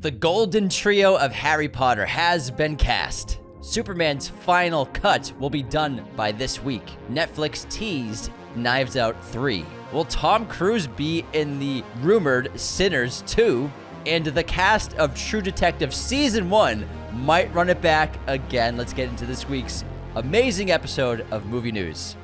The golden trio of Harry Potter has been cast. Superman's final cut will be done by this week. Netflix teased Knives Out 3. Will Tom Cruise be in the rumored Sinners 2? And the cast of True Detective Season 1 might run it back again. Let's get into this week's amazing episode of Movie News.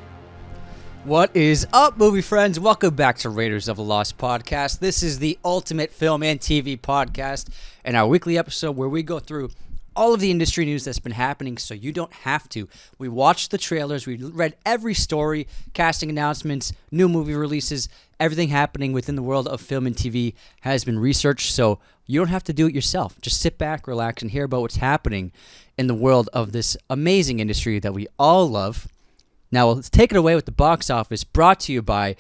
What is up, movie friends? Welcome back to Raiders of the Lost podcast. This is the ultimate film and TV podcast and our weekly episode where we go through all of the industry news that's been happening so you don't have to. We watched the trailers, we read every story, casting announcements, new movie releases, everything happening within the world of film and TV has been researched, so you don't have to do it yourself. Just sit back, relax, and hear about what's happening in the world of this amazing industry that we all love. Now, let's take it away with the box office, brought to you by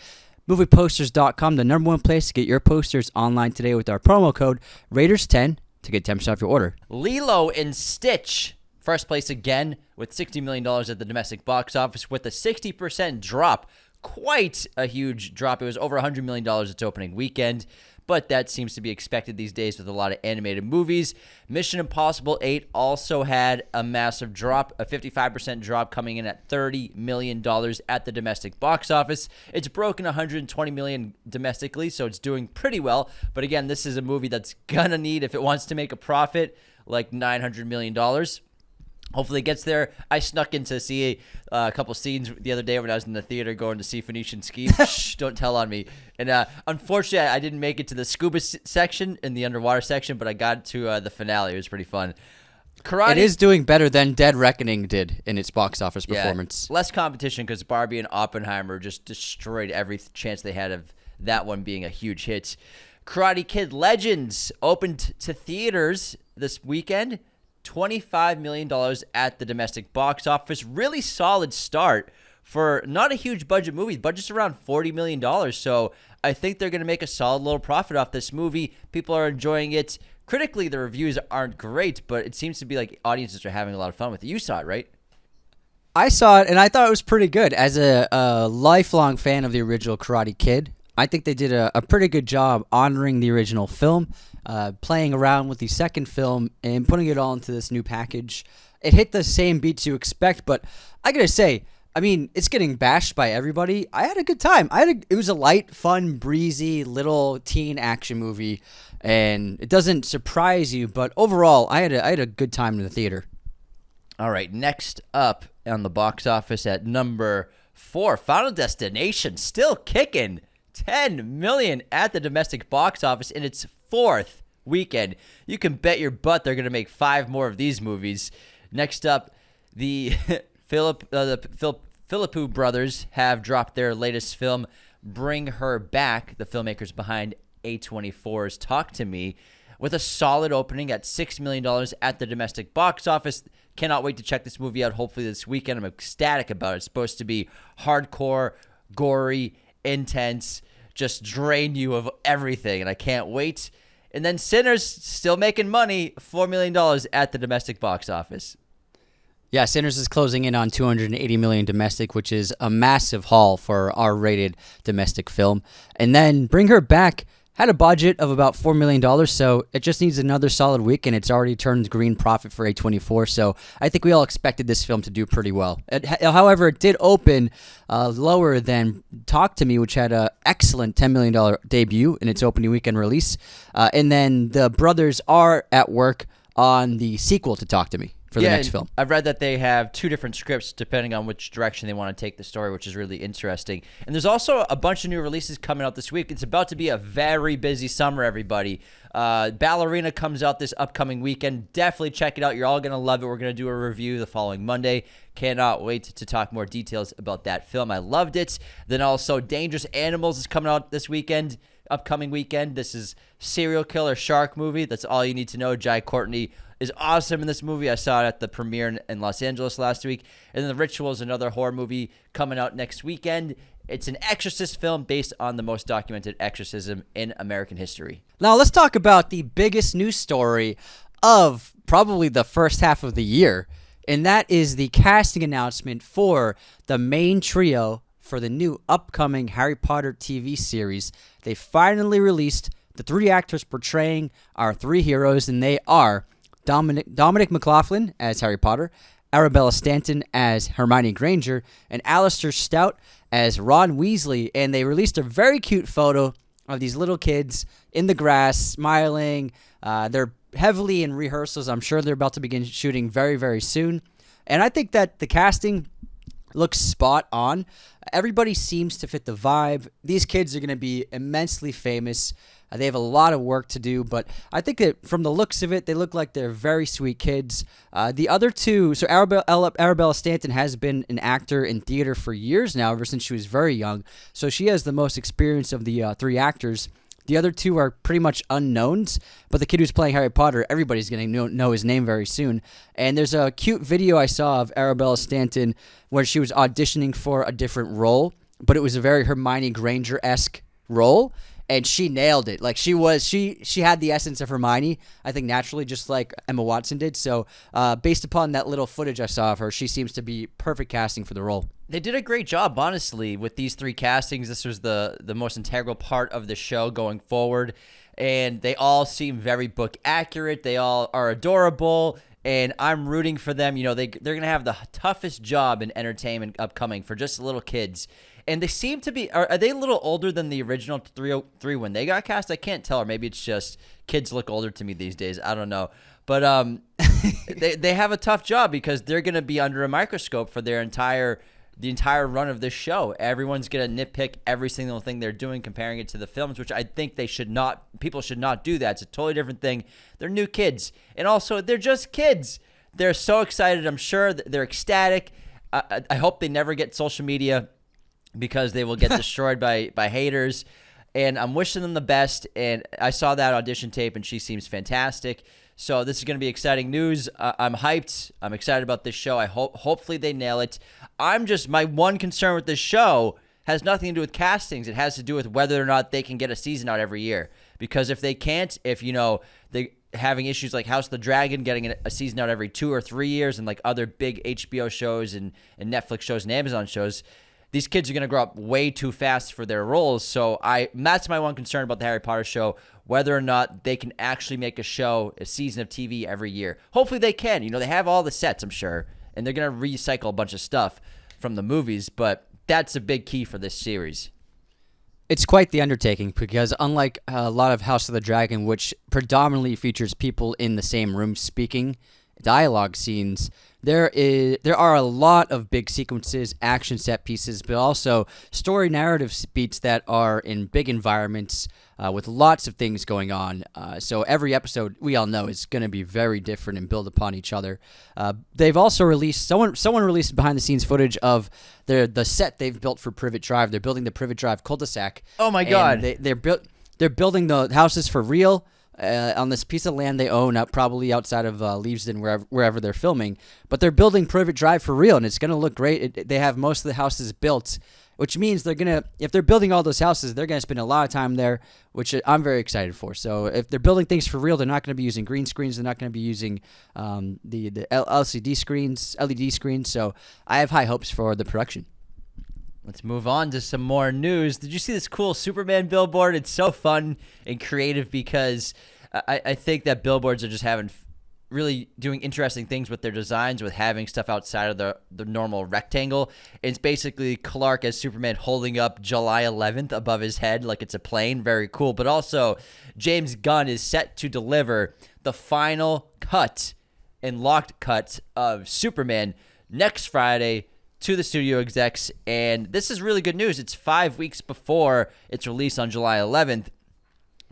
movieposters.com, the number one place to get your posters online today with our promo code Raiders10 to get 10% off your order. Lilo and Stitch, first place again with $60 million at the domestic box office with a 60% drop. Quite a huge drop. It was over $100 million its opening weekend, but that seems to be expected these days with a lot of animated movies. Mission Impossible 8 also had a massive drop, a 55% drop coming in at $30 million at the domestic box office. It's broken $120 million domestically, so it's doing pretty well. But again, this is a movie that's gonna need, if it wants to make a profit, like $900 million. Hopefully it gets there. I snuck in to see a couple scenes the other day when I was in the theater going to see Phoenician Ski. Shh, don't tell on me. And unfortunately, I didn't make it to the scuba section in the underwater section, but I got to the finale. It was pretty fun. Karate. It is doing better than Dead Reckoning did in its box office performance. Less competition because Barbie and Oppenheimer just destroyed every chance they had of that one being a huge hit. Karate Kid Legends opened to theaters this weekend. $25 million at the domestic box office. Really solid start for not a huge budget movie. Budget's around $40 million. So I think they're going to make a solid little profit off this movie. People are enjoying it. Critically, the reviews aren't great, but it seems to be like audiences are having a lot of fun with it. You saw it, right? I saw it, and I thought it was pretty good. As a lifelong fan of the original Karate Kid, I think they did a pretty good job honoring the original film, playing around with the second film and putting it all into this new package. It hit the same beats you expect, but I gotta say, I mean, it's getting bashed by everybody. I had a good time. It was a light, fun, breezy, little teen action movie, and it doesn't surprise you, but overall, I had a good time in the theater. All right, next up on the box office at number 4, Final Destination, still kicking. $10 million at the domestic box office in its 4th weekend. You can bet your butt they're going to make 5 more of these movies. Next up, the Philippou brothers have dropped their latest film, Bring Her Back, the filmmakers behind A24's Talk to Me, with a solid opening at $6 million at the domestic box office. Cannot wait to check this movie out hopefully this weekend. I'm ecstatic about it. It's supposed to be hardcore, gory, intense, just drain you of everything, and I can't wait. And then Sinners, still making money, $4 million at the domestic box office. Yeah, Sinners is closing in on $280 million domestic, which is a massive haul for R-rated domestic film. And then Bring Her Back had a budget of about $4 million, so it just needs another solid week, and it's already turned green profit for A24, so I think we all expected this film to do pretty well. However, it did open lower than Talk to Me, which had an excellent $10 million debut in its opening weekend release, and then the brothers are at work on the sequel to Talk to Me for the next film. I've read that they have 2 different scripts depending on which direction they want to take the story, which is really interesting. And there's also a bunch of new releases coming out this week. It's about to be a very busy summer, everybody. Ballerina comes out this upcoming weekend. Definitely check it out. You're all going to love it. We're going to do a review the following Monday. Cannot wait to talk more details about that film. I loved it. Then also Dangerous Animals is coming out this weekend. Upcoming weekend. This is serial killer shark movie. That's all you need to know. Jai Courtney is awesome in this movie. I saw it at the premiere in Los Angeles last week. And then The Ritual is another horror movie coming out next weekend. It's an exorcist film based on the most documented exorcism in American history. Now let's talk about the biggest news story of probably the first half of the year, and that is the casting announcement for the main trio for the new upcoming Harry Potter TV series. They finally released The 3 actors portraying our 3 heroes, and they are Dominic McLaughlin as Harry Potter, Arabella Stanton as Hermione Granger, and Alistair Stout as Ron Weasley. And they released a very cute photo of these little kids in the grass, smiling. They're heavily in rehearsals. I'm sure they're about to begin shooting very, very soon. And I think that the casting looks spot on. Everybody seems to fit the vibe. These kids are going to be immensely famous. They have a lot of work to do, but I think that from the looks of it, they look like they're very sweet kids. The other two, so Arabella Stanton has been an actor in theater for years now, ever since she was very young. So she has the most experience of the 3 actors. The other 2 are pretty much unknowns, but the kid who's playing Harry Potter, everybody's going to know his name very soon. And there's a cute video I saw of Arabella Stanton where she was auditioning for a different role, but it was a very Hermione Granger-esque role, and she nailed it. Like she had the essence of Hermione, I think naturally, just like Emma Watson did. So based upon that little footage I saw of her, she seems to be perfect casting for the role. They did a great job, honestly, with these 3 castings. This was the most integral part of the show going forward, and they all seem very book accurate. They all are adorable, and I'm rooting for them. You know, they're going to have the toughest job in entertainment upcoming for just little kids. And they seem to be, are they a little older than the original 303 when they got cast? I can't tell, or maybe it's just kids look older to me these days. I don't know. But they have a tough job because they're going to be under a microscope for the entire run of this show. Everyone's going to nitpick every single thing they're doing, comparing it to the films, which I think people should not do that. It's a totally different thing. They're new kids. And also, they're just kids. They're so excited. I'm sure they're ecstatic. I hope they never get social media because they will get destroyed by haters. And I'm wishing them the best. And I saw that audition tape, and she seems fantastic. So this is going to be exciting news. I'm hyped. I'm excited about this show. Hopefully they nail it. My one concern with this show has nothing to do with castings. It has to do with whether or not they can get a season out every year. Because if they can't, they're having issues like House of the Dragon getting a season out every 2 or 3 years, and like other big HBO shows and Netflix shows and Amazon shows, these kids are going to grow up way too fast for their roles. So that's my one concern about the Harry Potter show, whether or not they can actually make a season of TV every year. Hopefully they can. They have all the sets, I'm sure, and they're going to recycle a bunch of stuff from the movies, but that's a big key for this series. It's quite the undertaking because unlike a lot of House of the Dragon, which predominantly features people in the same room speaking dialogue scenes, there are a lot of big sequences, action set pieces, but also story narrative beats that are in big environments with lots of things going on. So every episode, we all know, is going to be very different and build upon each other. They've also released someone released behind the scenes footage of the set they've built for Privet Drive. They're building the Privet Drive cul-de-sac. Oh my God! They're building the houses for real. On this piece of land they own, probably outside of Leavesden, wherever they're filming. But they're building Privet Drive for real, and it's going to look great. They have most of the houses built, which means if they're building all those houses, they're going to spend a lot of time there, which I'm very excited for. So if they're building things for real, they're not going to be using green screens. They're not going to be using the LED screens. So I have high hopes for the production. Let's move on to some more news. Did you see this cool Superman billboard? It's so fun and creative because I think that billboards are just really doing interesting things with their designs, with having stuff outside of the normal rectangle. It's basically Clark as Superman holding up July 11th above his head like it's a plane. Very cool. But also, James Gunn is set to deliver the final cut and locked cut of Superman next Friday to the studio execs, and this is really good news. It's 5 weeks before its release on July 11th.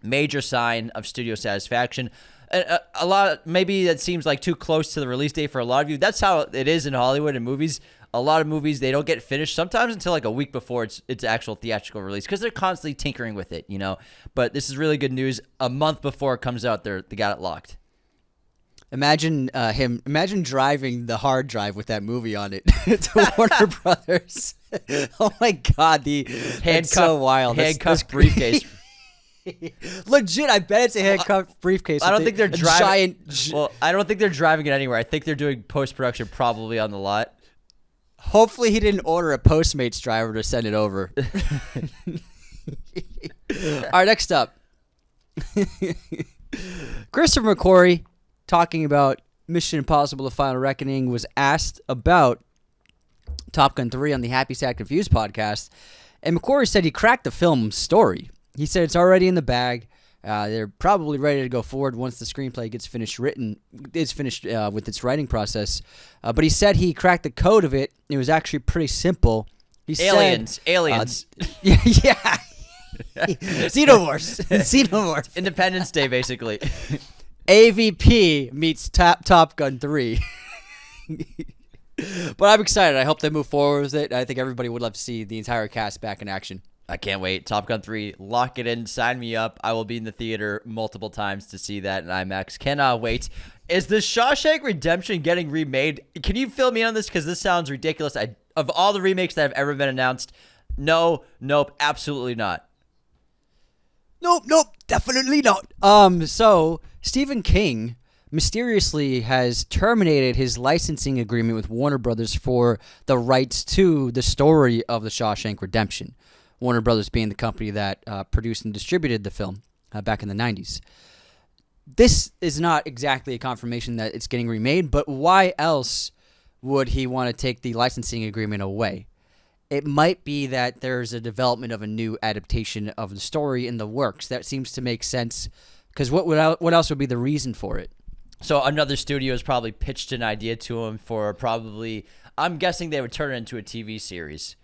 Major sign of studio satisfaction. A lot, maybe that seems like too close to the release date for a lot of you. That's how it is in Hollywood and movies. A lot of movies, they don't get finished sometimes until like a week before its actual theatrical release because they're constantly tinkering with it, But this is really good news. A month before it comes out, they got it locked. Imagine Imagine driving the hard drive with that movie on it to Warner Brothers. Oh my God, that's so wild. Handcuffed briefcase. Legit, I bet it's a handcuffed briefcase. I don't think they're driving. I don't think they're driving it anywhere. I think they're doing post-production probably on the lot. Hopefully, he didn't order a Postmates driver to send it over. All right, next up. Christopher McQuarrie, talking about Mission Impossible: The Final Reckoning, was asked about Top Gun 3 on the Happy Sad Confused podcast, and McQuarrie said he cracked the film's story. He said it's already in the bag. They're probably ready to go forward once the screenplay gets finished with its writing process. But he said he cracked the code of it. It was actually pretty simple. Aliens. Yeah. Xenomorphs. Independence Day, basically. AVP meets Top Gun 3. But I'm excited. I hope they move forward with it. I think everybody would love to see the entire cast back in action. I can't wait. Top Gun 3, lock it in, sign me up. I will be in the theater multiple times to see that in IMAX. Cannot wait. Is the Shawshank Redemption getting remade? Can you fill me on this? Because this sounds ridiculous. Of all the remakes that have ever been announced, nope, absolutely not. Nope, definitely not. So Stephen King mysteriously has terminated his licensing agreement with Warner Brothers for the rights to the story of the Shawshank Redemption. Warner Brothers being the company that produced and distributed the film back in the 90s. This is not exactly a confirmation that it's getting remade, but why else would he want to take the licensing agreement away? It might be that there's a development of a new adaptation of the story in the works. That seems to make sense, because what else would be the reason for it? So another studio has probably pitched an idea to him for probably, I'm guessing they would turn it into a TV series.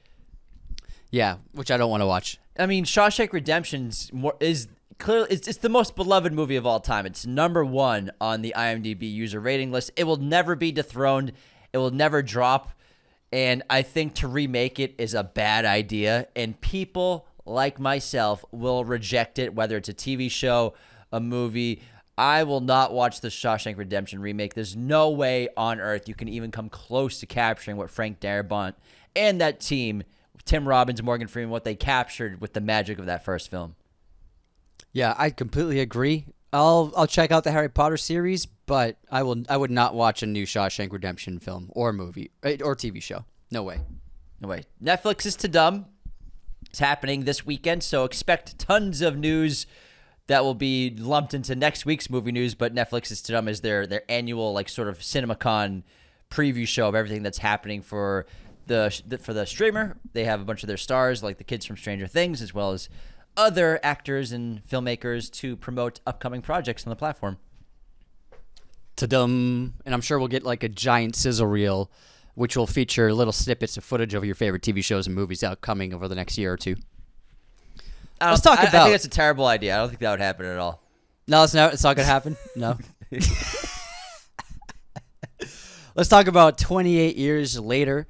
Yeah, which I don't want to watch. I mean, Shawshank Redemption is clearly it's the most beloved movie of all time. It's #1 on the IMDb user rating list. It will never be dethroned. It will never drop. And I think to remake it is a bad idea. And people like myself will reject it, whether it's a TV show, a movie. I will not watch the Shawshank Redemption remake. There's no way on earth you can even come close to capturing what Frank Darabont and that team, Tim Robbins, Morgan Freeman, what they captured with the magic of that first film. Yeah, I completely agree. I'll check out the Harry Potter series, but I would not watch a new Shawshank Redemption film or movie or TV show. No way. No way. Netflix is to dumb. It's happening this weekend, so expect tons of news that will be lumped into next week's movie news, but Netflix is to dumb is their annual like sort of CinemaCon preview show of everything that's happening for the streamer. They have a bunch of their stars, like the kids from Stranger Things, as well as other actors and filmmakers to promote upcoming projects on the platform. Ta-dum. And I'm sure we'll get like a giant sizzle reel, which will feature little snippets of footage of your favorite TV shows and movies upcoming over the next year or two. I think that's a terrible idea. I don't think that would happen at all. No, it's not going to happen. No. Let's talk about 28 years later.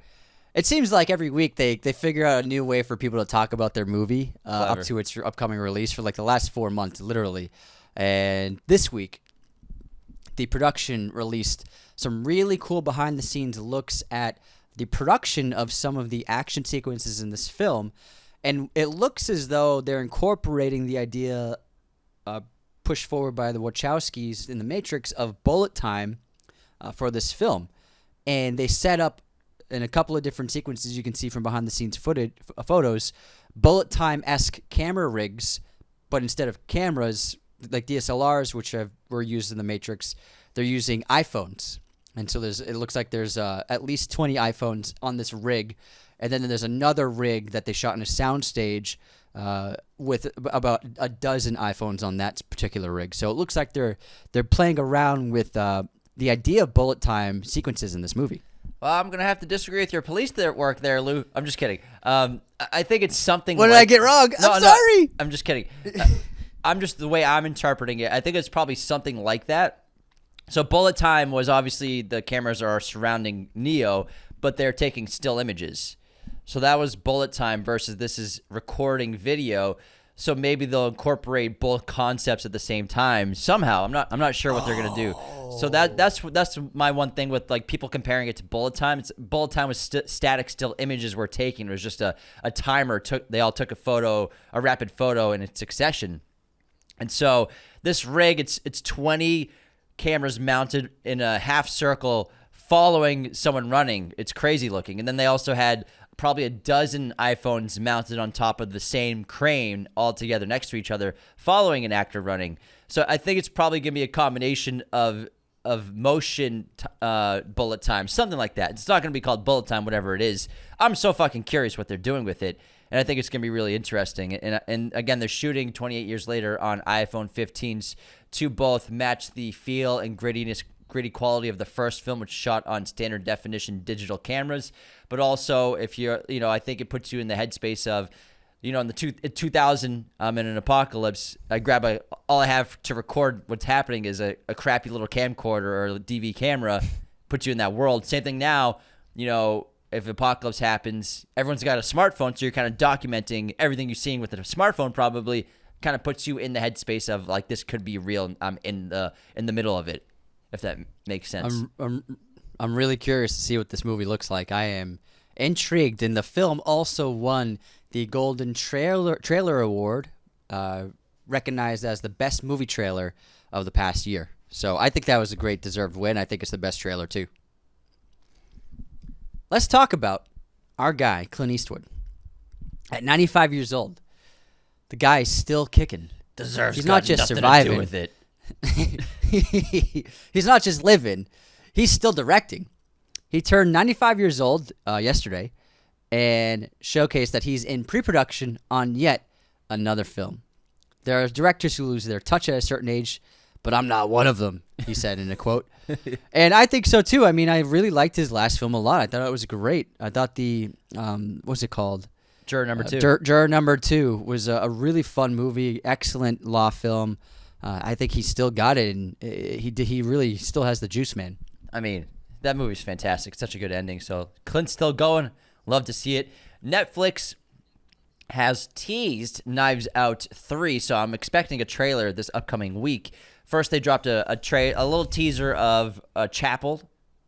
It seems like every week they figure out a new way for people to talk about their movie up to its upcoming release for like the last 4 months, literally. And this week, the production released some really cool behind-the-scenes looks at the production of some of the action sequences in this film. And it looks as though they're incorporating the idea pushed forward by the Wachowskis in The Matrix of bullet time for this film. And they set up in a couple of different sequences you can see from behind-the-scenes photos, bullet time-esque camera rigs, but instead of cameras, like DSLRs, which were used in The Matrix, they're using iPhones. And so it looks like there's at least 20 iPhones on this rig. And then there's another rig that they shot in a soundstage with about a dozen iPhones on that particular rig. So it looks like they're playing around with the idea of bullet time sequences in this movie. Well, I'm going to have to disagree with your police work there, Lou. I'm just kidding. I think it's something What did I get wrong? I'm sorry. I'm just kidding. I'm just the way I'm interpreting it. I think it's probably something like that. So bullet time was obviously the cameras are surrounding Neo, but they're taking still images. So that was bullet time versus this is recording video. So maybe they'll incorporate both concepts at the same time somehow. I'm not sure what they're gonna do. So that's my one thing with like people comparing it to bullet time. Bullet time was static still images we're taking. It was just a timer. They all took a rapid photo in succession. And so this rig, it's 20 cameras mounted in a half circle following someone running. It's crazy looking. And then they also had probably a dozen iPhones mounted on top of the same crane all together next to each other, following an actor running. So I think it's probably going to be a combination of motion bullet time, something like that. It's not going to be called bullet time, whatever it is. I'm so fucking curious what they're doing with it, and I think it's going to be really interesting. And again, they're shooting 28 years later on iPhone 15s to both match the feel and gritty quality of the first film, which shot on standard definition digital cameras. But also, if you're, I think it puts you in the headspace of, in the 2000, in an apocalypse, all I have to record what's happening is a crappy little camcorder or a DV camera, puts you in that world. Same thing now, if apocalypse happens, everyone's got a smartphone, so you're kind of documenting everything you're seeing with a smartphone, probably kind of puts you in the headspace of like, this could be real. I'm in the middle of it, if that makes sense. I'm really curious to see what this movie looks like. I am intrigued, and the film also won the Golden Trailer Award, recognized as the best movie trailer of the past year. So I think that was a great deserved win. I think it's the best trailer too. Let's talk about our guy, Clint Eastwood. At 95 years old, the guy is still kicking. Deserves. He's not just surviving with it. He's not just living. He's still directing. He turned 95 years old yesterday and showcased that he's in pre-production on yet another film. There are directors who lose their touch at a certain age, but I'm not one of them, he said in a quote. And I think so too. I mean, I really liked his last film a lot. I thought it was great. I thought the, what's it called? Juror Number 2. Juror Number 2 was a really fun movie, excellent law film. I think he still got it, and he really still has the juice, man. I mean, that movie's fantastic. It's such a good ending. So Clint's still going. Love to see it. Netflix has teased Knives Out 3, so I'm expecting a trailer this upcoming week. First, they dropped a little teaser of a chapel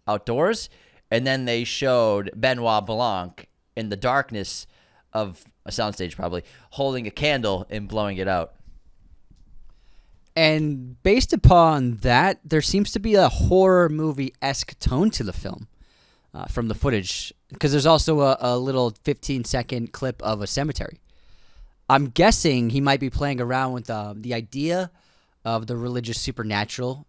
outdoors, and then they showed Benoit Blanc in the darkness of a soundstage, probably, holding a candle and blowing it out. And based upon that, there seems to be a horror movie-esque tone to the film from the footage, because there's also a little 15-second clip of a cemetery. I'm guessing he might be playing around with the idea of the religious supernatural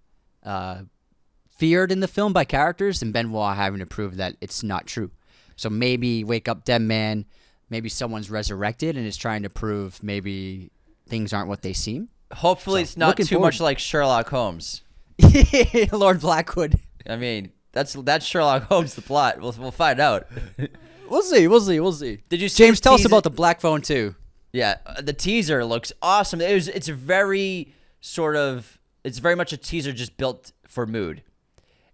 feared in the film by characters, and Benoit having to prove that it's not true. So maybe Wake Up Dead Man, maybe someone's resurrected and is trying to prove maybe things aren't what they seem. Hopefully it's not too much like Sherlock Holmes. Lord Blackwood. I mean, that's Sherlock Holmes, the plot. We'll find out. We'll see. Did you see James, tell us about the Black Phone 2. Yeah, the teaser looks awesome. It's very much a teaser just built for mood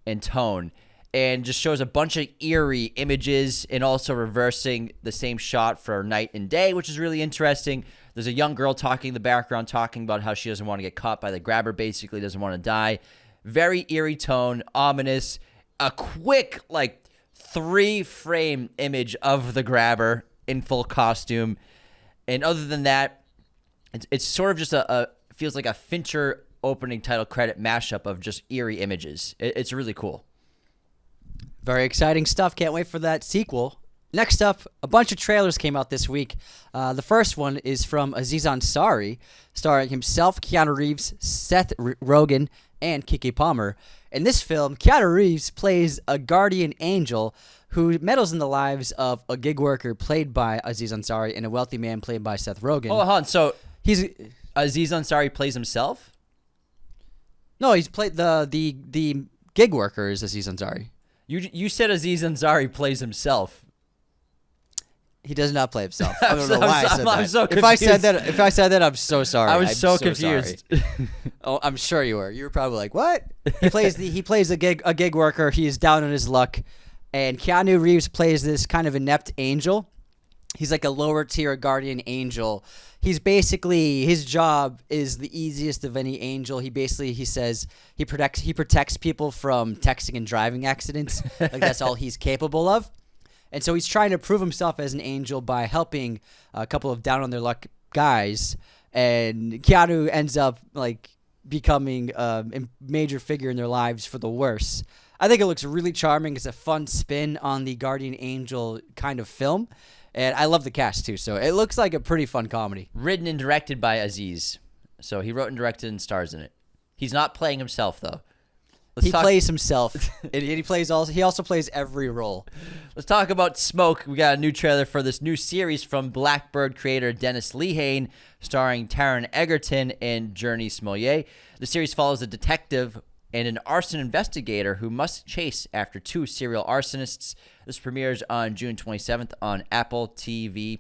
and tone, and just shows a bunch of eerie images and also reversing the same shot for night and day, which is really interesting. There's a young girl talking in the background, talking about how she doesn't want to get caught by the grabber, basically doesn't want to die. Very eerie tone, ominous. A quick, 3-frame image of the grabber in full costume. And other than that, it's sort of just feels like a Fincher opening title credit mashup of just eerie images. It's really cool. Very exciting stuff. Can't wait for that sequel. Next up, a bunch of trailers came out this week. The first one is from Aziz Ansari, starring himself, Keanu Reeves, Seth Rogen, and Keke Palmer. In this film, Keanu Reeves plays a guardian angel who meddles in the lives of a gig worker played by Aziz Ansari and a wealthy man played by Seth Rogen. Hold on. So Aziz Ansari plays himself? No, he's played the gig worker is Aziz Ansari. You said Aziz Ansari plays himself. He does not play himself. I don't know why I said that. I'm so confused. If I said that, I'm so sorry. I was so confused. Oh, I'm sure you were. You were probably like, "What?" He plays a gig worker. He is down on his luck, and Keanu Reeves plays this kind of inept angel. He's like a lower tier guardian angel. He's basically, his job is the easiest of any angel. He says he protects people from texting and driving accidents. Like that's all he's capable of. And so he's trying to prove himself as an angel by helping a couple of down on their luck guys. And Keanu ends up becoming a major figure in their lives for the worse. I think it looks really charming. It's a fun spin on the Guardian Angel kind of film. And I love the cast, too. So it looks like a pretty fun comedy. Written and directed by Aziz. So he wrote and directed and stars in it. He's not playing himself, though. He plays himself. and he also plays every role. Let's talk about Smoke. We got a new trailer for this new series from Blackbird creator Dennis Lehane, starring Taron Egerton and Journey Smollett. The series follows a detective and an arson investigator who must chase after two serial arsonists. This premieres on June 27th on Apple TV+.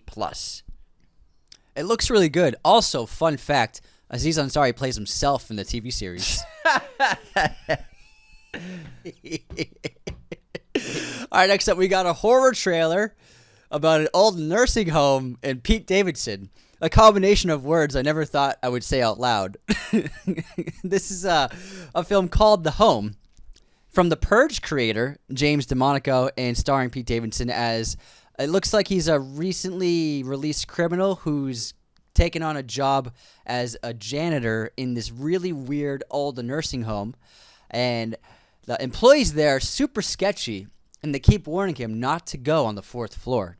It looks really good. Also, fun fact, Aziz Ansari plays himself in the TV series. All right, next up, we got a horror trailer about an old nursing home and Pete Davidson. A combination of words I never thought I would say out loud. This is a film called The Home from The Purge creator, James DeMonico, and starring Pete Davidson as, it looks like he's a recently released criminal who's taken on a job as a janitor in this really weird old nursing home. And the employees there are super sketchy, and they keep warning him not to go on the 4th floor.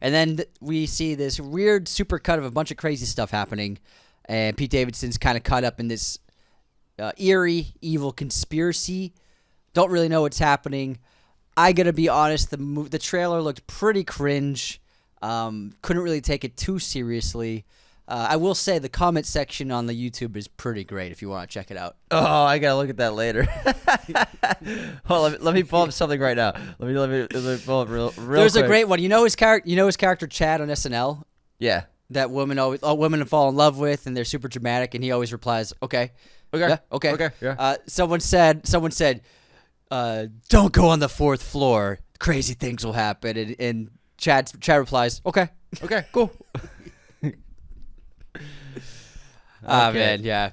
And then we see this weird supercut of a bunch of crazy stuff happening, and Pete Davidson's kind of caught up in this eerie, evil conspiracy. Don't really know what's happening. I gotta be honest, the trailer looked pretty cringe. Couldn't really take it too seriously. I will say the comment section on the YouTube is pretty great if you want to check it out. Oh, I gotta look at that later. Hold on, let me pull up something right now. Let me pull up real There's quick. a great one. You know his character Chad on SNL? Yeah. That all women fall in love with, and they're super dramatic, and he always replies, "Okay, Okay. yeah, okay, Okay. Yeah. Someone said, "Don't go on the 4th floor. Crazy things will happen." And Chad replies, "Okay." Okay. Cool. Ah, man, yeah.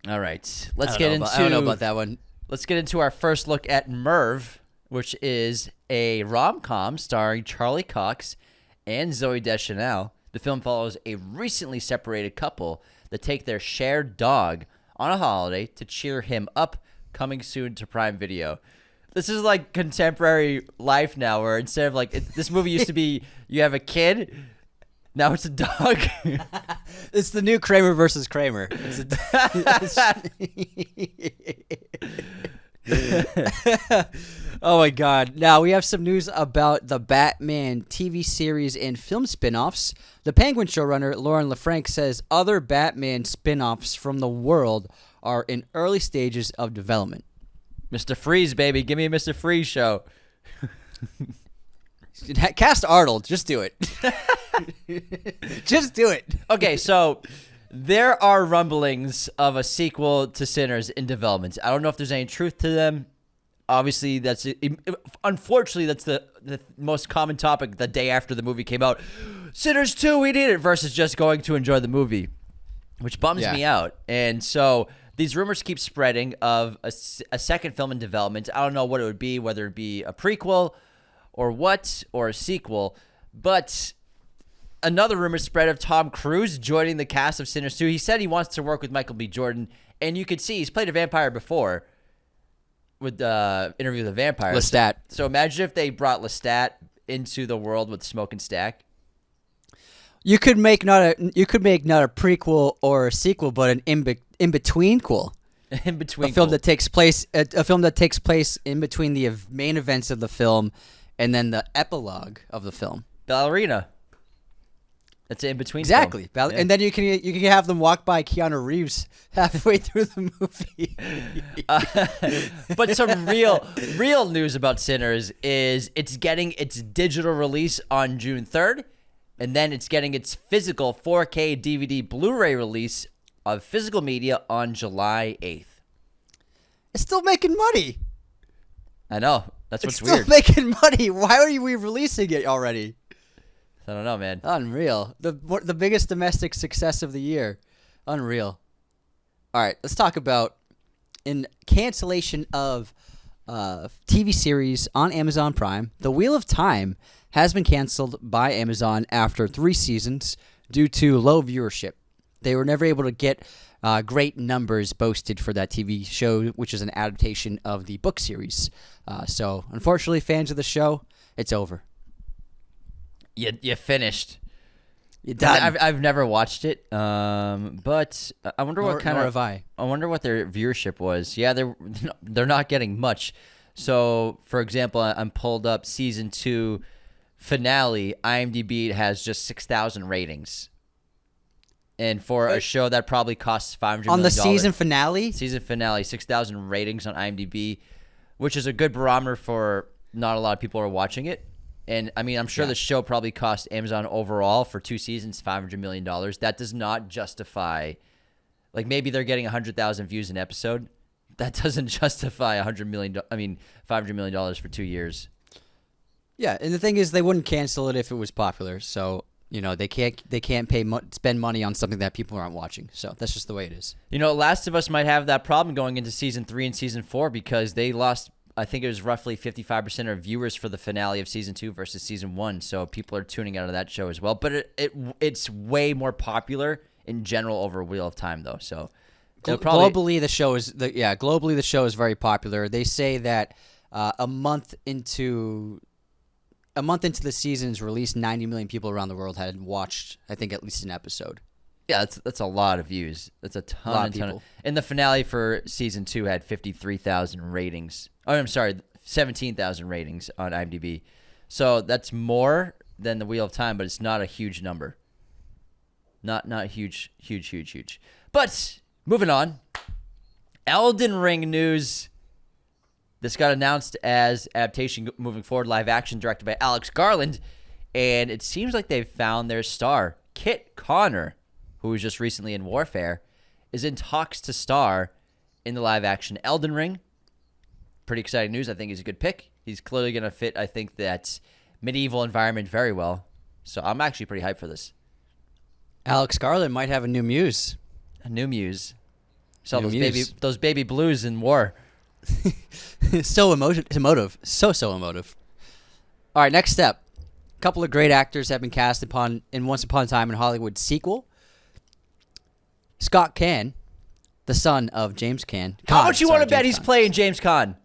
All right. I don't know about that one. Let's get into our first look at Merv, which is a rom-com starring Charlie Cox and Zooey Deschanel. The film follows a recently separated couple that take their shared dog on a holiday to cheer him up, coming soon to Prime Video. This is like contemporary life now, where instead of this movie used to be you have a kid, now it's a dog. It's the new Kramer versus Kramer. Oh my God. Now we have some news about the Batman TV series and film spin-offs. The Penguin showrunner Lauren LaFranc says other Batman spin-offs from the world are in early stages of development. Mr. Freeze, baby. Give me a Mr. Freeze show. Cast Arnold. Just do it. Just do it. Okay, so there are rumblings of a sequel to Sinners in development. I don't know if there's any truth to them. Obviously, unfortunately, that's the most common topic the day after the movie came out. Sinners 2, we need it, versus just going to enjoy the movie, which bums me out. And so these rumors keep spreading of a second film in development. I don't know what it would be, whether it be a prequel or a sequel, but another rumor spread of Tom Cruise joining the cast of Sinners 2. He said he wants to work with Michael B. Jordan, and you could see he's played a vampire before with Interview with the Vampire. Lestat. So imagine if they brought Lestat into the world with Smoke and Stack. You could make not a prequel or a sequel, but an in between cool. In between, a film that takes place in between the main events of the film and then the epilogue of the film. Ballerina. That's an in-between. Exactly. Film. And then you can have them walk by Keanu Reeves halfway through the movie. But some real news about Sinners is it's getting its digital release on June 3rd, and then it's getting its physical 4K DVD Blu-ray release of physical media on July 8th. It's still making money. I know. That's what's it's still weird. Making money. Why are we releasing it already? I don't know, man. Unreal. The biggest domestic success of the year. Unreal. All right, let's talk about in cancellation of TV series on Amazon Prime. The Wheel of Time has been canceled by Amazon after 3 seasons due to low viewership. They were never able to get great numbers boasted for that TV show, which is an adaptation of the book series. So, unfortunately, fans of the show, it's over. You finished. You're done. I've never watched it, but I wonder what kind nor of. have I. I wonder what their viewership was. Yeah, they're not getting much. So, for example, I'm pulled up season 2 finale. IMDb has just 6,000 ratings, and for a show that probably costs $500 million on the season finale. Season finale, 6,000 ratings on IMDb, which is a good barometer for not a lot of people are watching it. And, I mean, I'm sure the show probably cost Amazon overall for 2 seasons $500 million. That does not justify, like, maybe they're getting 100,000 views an episode. That doesn't justify $500 million for 2 years. Yeah, and the thing is, they wouldn't cancel it if it was popular. So, they can't spend money on something that people aren't watching. So that's just the way it is. Last of Us might have that problem going into season 3 and season 4 because they lost, I think it was roughly 55% of viewers for the finale of season 2 versus season 1. So people are tuning out of that show as well. But it's way more popular in general over Wheel of Time, though. So globally, the show is very popular. They say that a month into the season's release, 90 million people around the world had watched, I think, at least an episode. Yeah, that's a lot of views. That's a ton of people. And the finale for season 2 had 53,000 ratings. Oh, I'm sorry, 17,000 ratings on IMDb. So that's more than the Wheel of Time, but it's not a huge number. Not huge. But moving on, Elden Ring news. This got announced as adaptation moving forward, live action directed by Alex Garland, and it seems like they've found their star. Kit Connor, who was just recently in Warfare, is in talks to star in the live action Elden Ring. Pretty exciting news. I think he's a good pick. He's clearly going to fit, I think, that medieval environment very well. So I'm actually pretty hyped for this. Alex Garland might have a new muse. A new muse. Saw those baby blues in War. So emotive. So emotive. All right, next step. A couple of great actors have been cast in Once Upon a Time in Hollywood sequel. Scott Caan, the son of James Caan. How much you want to bet he's playing James Caan?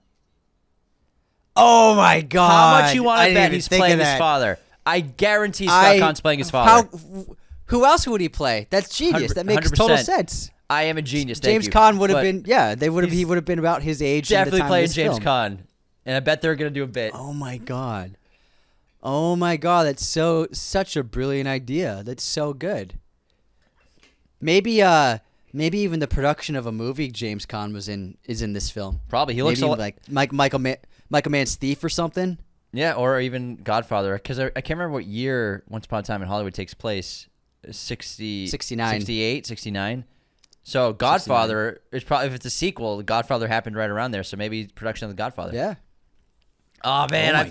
Oh, my God. How much you want to bet he's playing his father? I guarantee Scott Caan's playing his father. Who else would he play? That's genius. That makes total sense. I am a genius. James Caan would have been, he would have been about his age. Definitely playing James Caan. And I bet they're going to do a bit. Oh, my God. Oh, my God. That's such a brilliant idea. That's so good. Maybe even the production of a movie James Caan is in this film. Probably. He looks like Michael Mann's Thief or something. Yeah, or even Godfather. Because I can't remember what year Once Upon a Time in Hollywood takes place. 69. 68, 69. So Godfather is probably, if it's a sequel, The Godfather happened right around there. So maybe production of The Godfather. Yeah. Oh man, I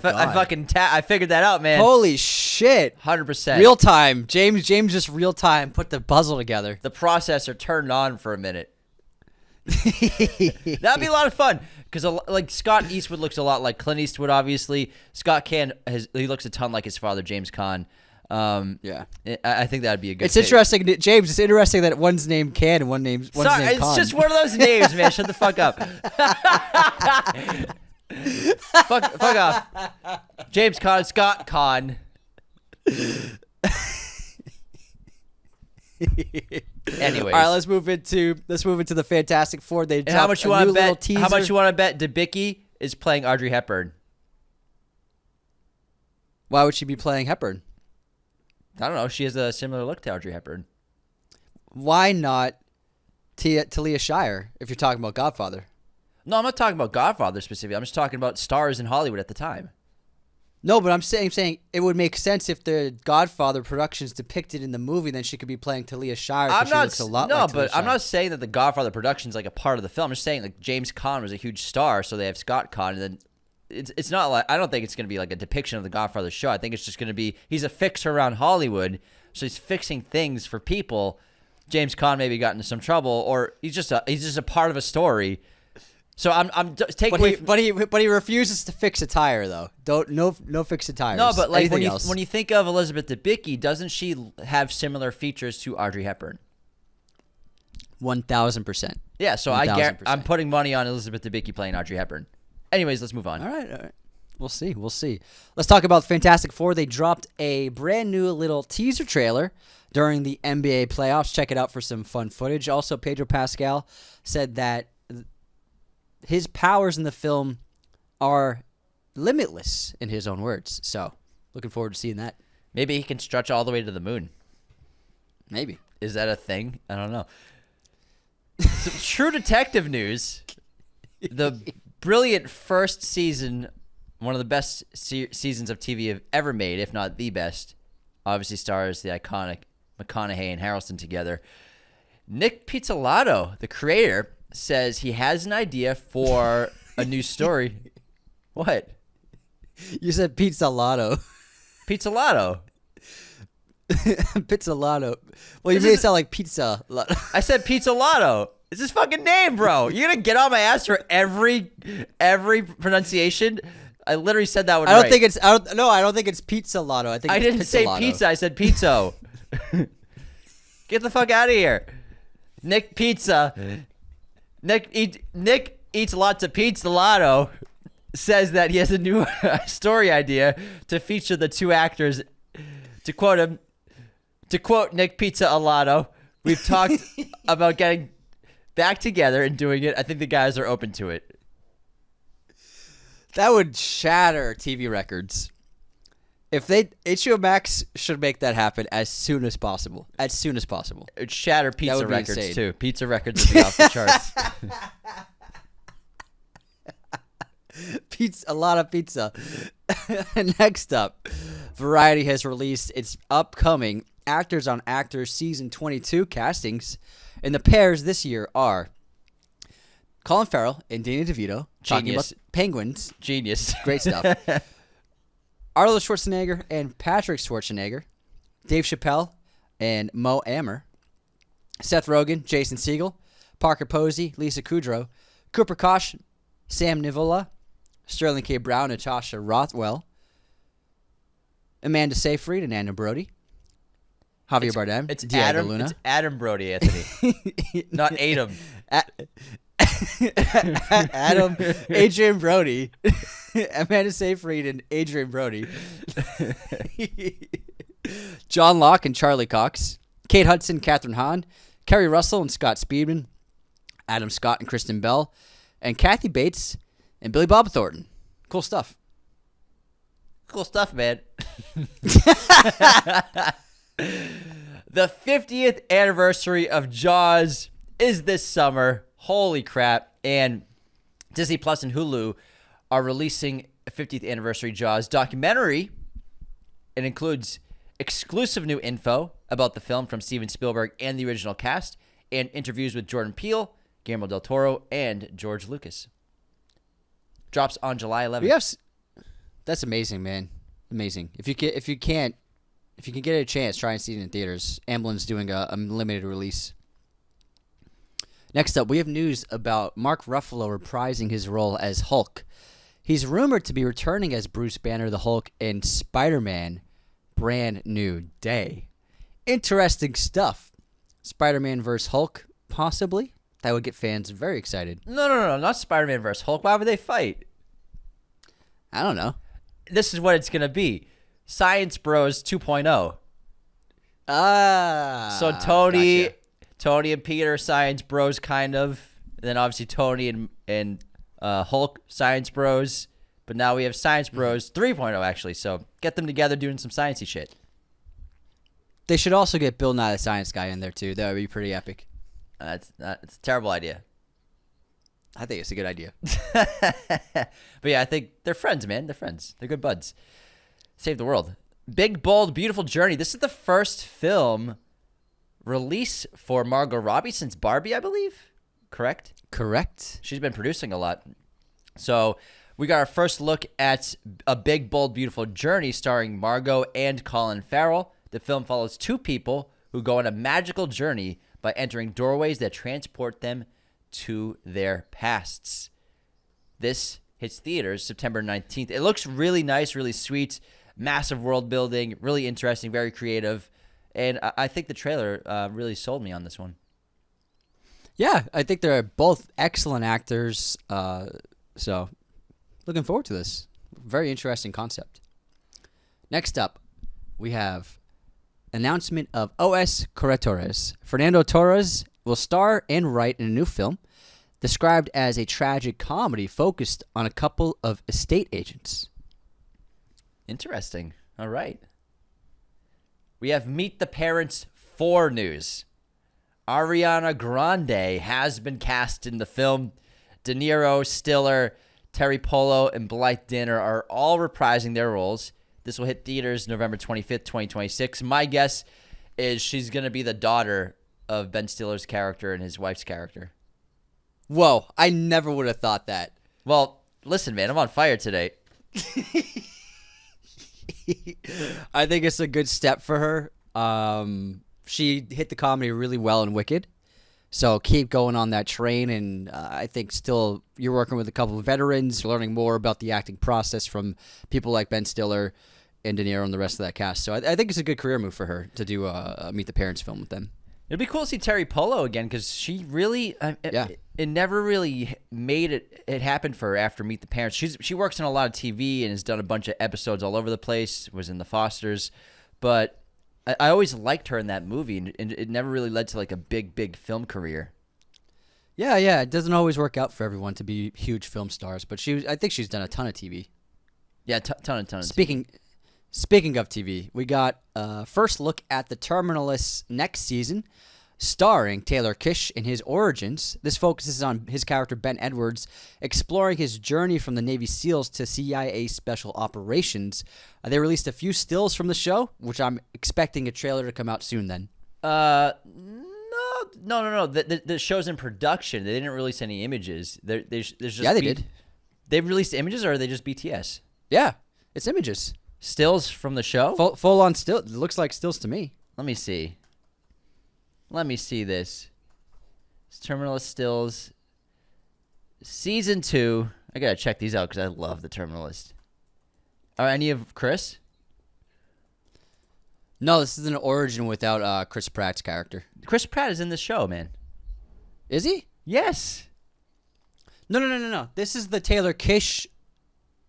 figured that out, man. Holy shit. 100%. Real time. James just real time put the puzzle together. The processor turned on for a minute. That'd be a lot of fun because like Scott Eastwood looks a lot like Clint Eastwood. Obviously, Scott Caan he looks a ton like his father, James Caan. Yeah, I think that'd be a good. It's interesting, James. It's interesting that one's named Caan and one's named Sorry, it's Caan. just one of those names, man. Shut the fuck up. fuck off, James Caan, Scott Caan. Anyways, all right, let's move into the Fantastic Four. They and how much you want to bet? Teaser. How much you want to bet? Debicki is playing Audrey Hepburn. Why would she be playing Hepburn? I don't know. She has a similar look to Audrey Hepburn. Why not Talia Shire if you're talking about Godfather? No, I'm not talking about Godfather specifically. I'm just talking about stars in Hollywood at the time. No, but I'm saying it would make sense if the Godfather productions depicted in the movie, then she could be playing Talia Shire. I'm not. She looks a lot like Talia Shire. I'm not saying that the Godfather production's like a part of the film. I'm just saying like James Caan was a huge star, so they have Scott Caan, and then it's not like I don't think it's going to be like a depiction of the Godfather show. I think it's just going to be he's a fixer around Hollywood, so he's fixing things for people. James Caan maybe got into some trouble, or he's just a part of a story. So I'm taking away. But he refuses to fix a tire though. No fix a tires. No, but like when you think of Elizabeth Debicki, doesn't she have similar features to Audrey Hepburn? 1,000%. Yeah, so 1,000%. I'm putting money on Elizabeth Debicki playing Audrey Hepburn. Anyways, let's move on. All right. We'll see. Let's talk about Fantastic Four. They dropped a brand new little teaser trailer during the NBA playoffs. Check it out for some fun footage. Also, Pedro Pascal said that his powers in the film are limitless, in his own words. So, looking forward to seeing that. Maybe he can stretch all the way to the moon. Maybe. Is that a thing? I don't know. Some True Detective news. The brilliant first season, one of the best seasons of TV have ever made, if not the best. Obviously stars the iconic McConaughey and Harrelson together. Nick Pizzolatto, the creator, says he has an idea for a new story. What? You said Pizzolatto. Pizzolatto. Pizzolatto. Well, you made it sound like pizza. I said Pizzolatto. It's his fucking name, bro. You're gonna get on my ass for every pronunciation. I literally said that one right. I don't think it's Pizzolatto. I think I it's didn't say Pizzolatto. pizza. I said pizzo. Get the fuck out of here, Nick Pizza. Nick eats lots of Pizzolatto. Says that he has a new story idea to feature the two actors. To quote Nick Pizzolatto, we've talked about getting back together and doing it. I think the guys are open to it. That would shatter TV records. If HBO Max should make that happen as soon as possible. It would shatter pizza be records insane. too. Pizza records would be off the charts. A lot of pizza. Next up, Variety has released its upcoming Actors on Actors Season 22 castings. And the pairs this year are Colin Farrell and Danny DeVito talking about penguins. Genius. Great stuff. Arnold Schwarzenegger and Patrick Schwarzenegger. Dave Chappelle and Mo Amer. Seth Rogen, Jason Segel. Parker Posey, Lisa Kudrow. Cooper Koch, Sam Nivola. Sterling K. Brown, Natasha Rothwell. Amanda Seyfried and Anna Brody. Javier Bardem. It's Diego Luna. It's Adam Brody, Anthony. Not Adam. Adam, Adrian Brody. Amanda Seyfried and Adrian Brody. John Locke and Charlie Cox. Kate Hudson, Katherine Hahn. Kerry Russell and Scott Speedman. Adam Scott and Kristen Bell. And Kathy Bates and Billy Bob Thornton. Cool stuff. Cool stuff, man. The 50th anniversary of Jaws is this summer. Holy crap. And Disney Plus and Hulu are releasing a 50th anniversary Jaws documentary. It includes exclusive new info about the film from Steven Spielberg and the original cast, and interviews with Jordan Peele, Guillermo del Toro, and George Lucas. Drops on July 11th. That's amazing, man. Amazing. If you can get a chance, try and see it in theaters. Amblin's doing a limited release. Next up, we have news about Mark Ruffalo reprising his role as Hulk. He's rumored to be returning as Bruce Banner the Hulk in Spider-Man Brand New Day. Interesting stuff. Spider-Man vs. Hulk, possibly? That would get fans very excited. No, not Spider-Man vs. Hulk. Why would they fight? I don't know. This is what it's going to be. Science Bros 2.0. So Tony and Peter, Science Bros, kind of. And then obviously Tony and Hulk, Science Bros. But now we have Science Bros 3.0, actually. So get them together doing some sciencey shit. They should also get Bill Nye the Science Guy in there, too. That would be pretty epic. It's a terrible idea. I think it's a good idea. But yeah, I think they're friends, man. They're friends. They're good buds. Save the world. Big, Bold, Beautiful Journey. This is the first film release for Margot Robbie since Barbie, I believe. Correct? Correct. She's been producing a lot. So we got our first look at A Big, Bold, Beautiful Journey starring Margot and Colin Farrell. The film follows two people who go on a magical journey by entering doorways that transport them to their pasts. This hits theaters September 19th. It looks really nice, really sweet, massive world building, really interesting, very creative. And I think the trailer really sold me on this one. Yeah, I think they're both excellent actors. So looking forward to this. Very interesting concept. Next up, we have announcement of Os Corretores. Fernando Torres will star and write in a new film described as a tragic comedy focused on a couple of estate agents. Interesting. All right. We have Meet the Parents 4 news. Ariana Grande has been cast in the film. De Niro, Stiller, Terry Polo, and Blythe Danner are all reprising their roles. This will hit theaters November 25th, 2026. My guess is she's going to be the daughter of Ben Stiller's character and his wife's character. Whoa, I never would have thought that. Well, listen, man, I'm on fire today. I think it's a good step for her. She hit the comedy really well in Wicked. So keep going on that train, and I think still you're working with a couple of veterans, you're learning more about the acting process from people like Ben Stiller and De Niro and the rest of that cast. So I think it's a good career move for her to do a Meet the Parents film with them. It'd be cool to see Terry Polo again because she really, it never really made it happen for her after Meet the Parents. She works on a lot of TV and has done a bunch of episodes all over the place. Was in The Fosters, but I always liked her in that movie, and it never really led to like a big film career. Yeah, it doesn't always work out for everyone to be huge film stars, but I think she's done a ton of TV. Yeah, ton of Speaking of TV, we got a first look at The Terminalist next season, starring Taylor Kitsch in his origins. This focuses on his character Ben Edwards, exploring his journey from the Navy SEALs to CIA Special Operations. They released a few stills from the show, which I'm expecting a trailer to come out soon then. No. The show's in production. They didn't release any images. There's just they did. They released images, or are they just BTS? Yeah, it's images. Stills from the show? Full on still. It looks like stills to me. Let me see this. It's Terminalist Stills. Season 2. I gotta check these out because I love The Terminalist. Are any of Chris? No, this is an origin without Chris Pratt's character. Chris Pratt is in this show, man. Is he? Yes. No. This is the Taylor Kitsch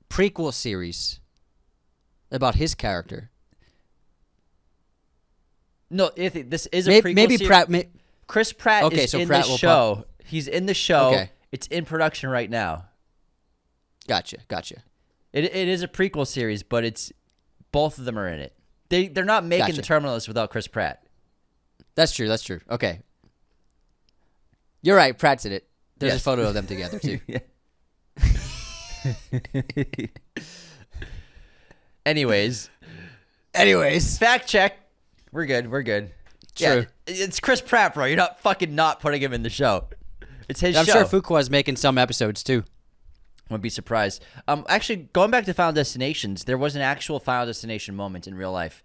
prequel series about his character. No, this is a prequel maybe series. Pratt. Chris Pratt is in the show. He's in the show. Okay. It's in production right now. Gotcha. It is a prequel series, but it's both of them are in it. They're not making The Terminalist without Chris Pratt. That's true. Okay. You're right. Pratt's in it. There's Yes. a photo of them together too. Yeah. Anyways, fact check. We're good. True. Yeah, it's Chris Pratt, bro. You're not putting him in the show. It's his show. I'm sure Fuqua's making some episodes too. Wouldn't be surprised. Actually, going back to Final Destinations, there was an actual Final Destination moment in real life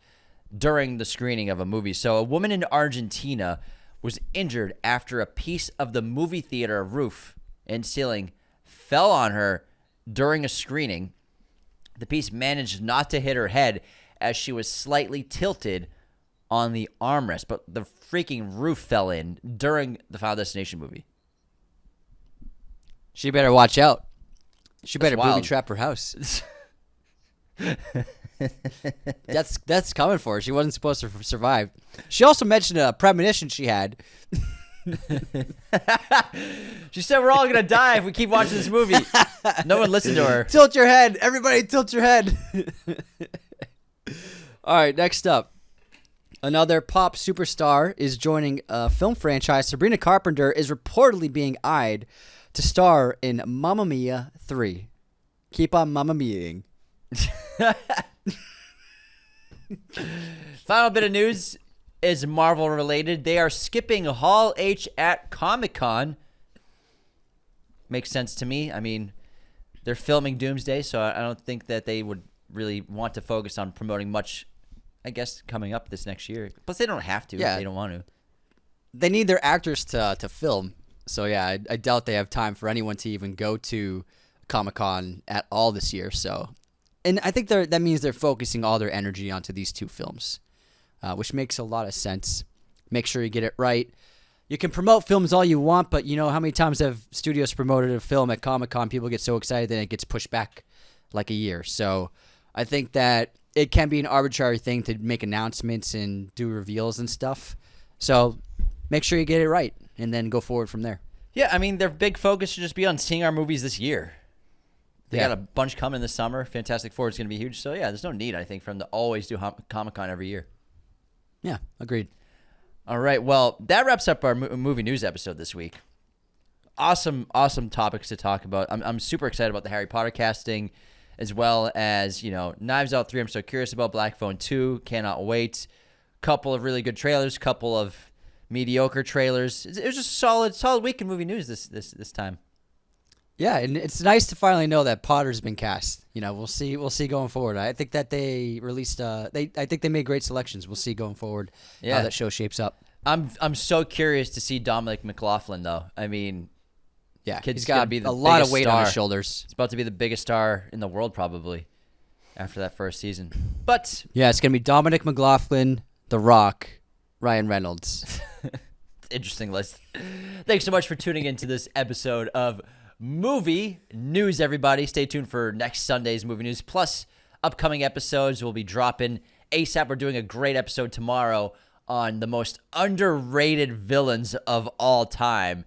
during the screening of a movie. So a woman in Argentina was injured after a piece of the movie theater roof and ceiling fell on her during a screening. The piece managed not to hit her head as she was slightly tilted on the armrest, but the freaking roof fell in during the Final Destination movie. She better watch out. She better wild. booby trap her house. That's coming for her. She wasn't supposed to survive. She also mentioned a premonition she had. She said we're all gonna die if we keep watching this movie. No one listened to her. Tilt your head. Everybody tilt your head. All right, next up. Another pop superstar is joining a film franchise. Sabrina Carpenter is reportedly being eyed to star in Mamma Mia 3. Keep on Mamma Mia-ing. Final bit of news is Marvel related. They are skipping Hall H at Comic-Con. Makes sense to me. I mean, they're filming Doomsday, so I don't think that they would really want to focus on promoting much, I guess, coming up this next year. Plus, they don't have to. Yeah. They don't want to. They need their actors to film. So, yeah, I doubt they have time for anyone to even go to Comic-Con at all this year. So, and I think that means they're focusing all their energy onto these two films, which makes a lot of sense. Make sure you get it right. you can promote films all you want, but you know how many times have studios promoted a film at Comic-Con, people get so excited that it gets pushed back like a year. So I think that it can be an arbitrary thing to make announcements and do reveals and stuff. So make sure you get it right and then go forward from there. Yeah, I mean, their big focus should just be on seeing our movies this year. They got a bunch coming this summer. Fantastic Four is going to be huge. So, yeah, there's no need, I think, for them to always do Comic-Con every year. Yeah, agreed. All right, well, that wraps up our movie news episode this week. Awesome topics to talk about. I'm super excited about the Harry Potter casting, as well as, Knives Out 3. I'm so curious about Black Phone 2. Cannot wait. Couple of really good trailers, couple of mediocre trailers. It was just a solid week in movie news this time. Yeah, and it's nice to finally know that Potter's been cast. We'll see going forward. I think that they released I think they made great selections. We'll see going forward how that show shapes up. I'm so curious to see Dominic McLaughlin though. I mean, yeah, kid's he's got be a lot of weight on his shoulders. He's about to be the biggest star in the world probably after that first season. But yeah, it's going to be Dominic McLaughlin, The Rock, Ryan Reynolds. Interesting list. Thanks so much for tuning into this episode of Movie News, everybody. Stay tuned for next Sunday's Movie News, plus upcoming episodes will be dropping ASAP. We're doing a great episode tomorrow on the most underrated villains of all time,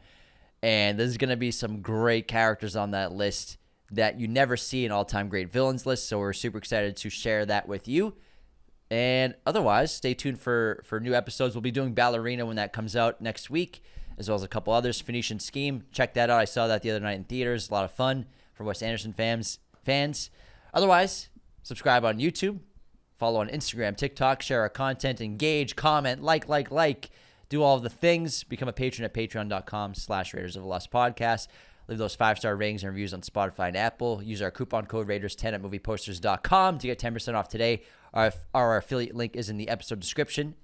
and there's going to be some great characters on that list that you never see an all-time great villains list, so we're super excited to share that with you. And otherwise, stay tuned for new episodes. We'll be doing Ballerina when that comes out next week, as well as a couple others. Phoenician Scheme, check that out. I saw that the other night in theaters. A lot of fun for Wes Anderson fans. Otherwise, subscribe on YouTube, follow on Instagram, TikTok, share our content, engage, comment, like. Do all of the things. Become a patron at patreon.com/Raiders of the Lost Podcast. Leave those 5-star ratings and reviews on Spotify and Apple. Use our coupon code Raiders10 at movieposters.com to get 10% off today. Our affiliate link is in the episode description.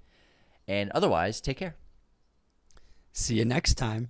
And otherwise, take care. See you next time.